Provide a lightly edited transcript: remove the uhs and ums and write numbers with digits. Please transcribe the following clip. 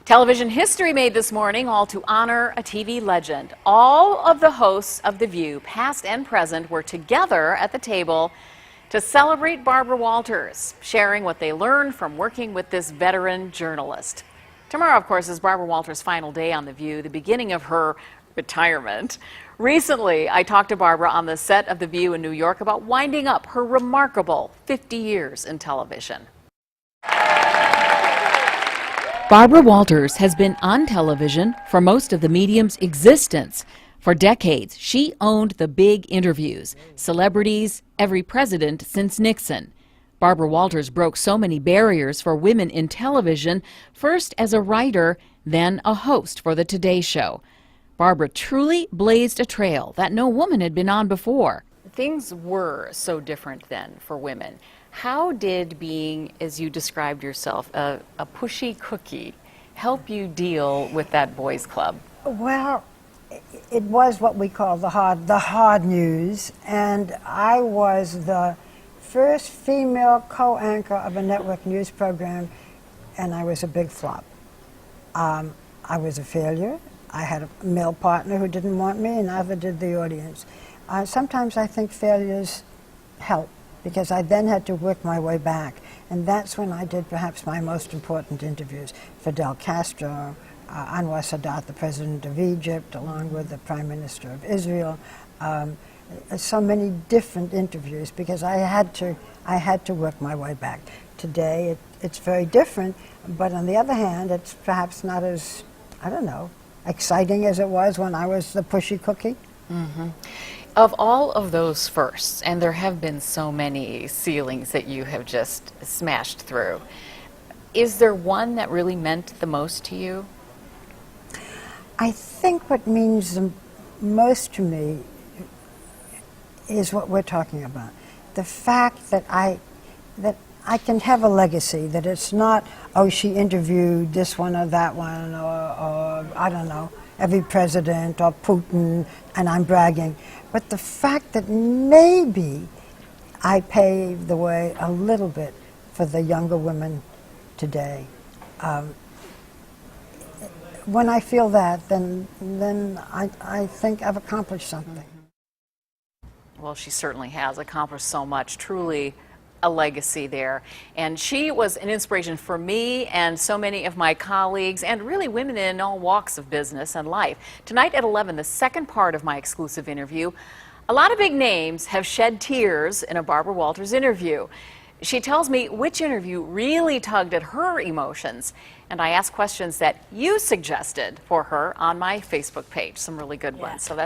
Television history made this morning, all to honor a TV legend. All of the hosts of The View, past and present, were together at the table to celebrate Barbara Walters, sharing what they learned from working with this veteran journalist. Tomorrow, of course, is Barbara Walters' final day on The View, the beginning of her retirement. Recently, I talked to Barbara on the set of The View in New York about winding up her remarkable 50 years in television. Barbara Walters has been on television for most of the medium's existence. For decades, she owned the big interviews, celebrities, every president since Nixon. Barbara Walters broke so many barriers for women in television, first as a writer, then a host for the Today Show. Barbara truly blazed a trail that no woman had been on before. Things were so different then for women. How did being, as you described yourself, a pushy cookie help you deal with that boys' club? Well, it was what we call the hard news, and I was the first female co-anchor of a network news program, and I was a big flop. I was a failure. I had a male partner who didn't want me, and neither did the audience. Sometimes I think failures help, because I then had to work my way back. And that's when I did perhaps my most important interviews. Fidel Castro, Anwar Sadat, the president of Egypt, along with the prime minister of Israel. So many different interviews, because I had to work my way back. Today, it's very different, but on the other hand, it's perhaps not as, I don't know, exciting as it was when I was the pushy cookie. Mm-hmm. Of all of those firsts, and there have been so many ceilings that you have just smashed through, is there one that really meant the most to you? I think what means the most to me is what we're talking about. The fact that I can have a legacy, that it's not, oh, she interviewed this one or that one, or I don't know, every president or Putin, and I'm bragging. But the fact that maybe I paved the way a little bit for the younger women today. When I feel that, then I think I've accomplished something. Well, she certainly has accomplished so much, truly a legacy there. And she was an inspiration for me and so many of my colleagues, and really women in all walks of business and life. Tonight at 11, the second part of my exclusive interview. A lot of big names have shed tears in a Barbara Walters interview. She tells me which interview really tugged at her emotions, and I ask questions that you suggested for her on my Facebook page, some really good ones. So that's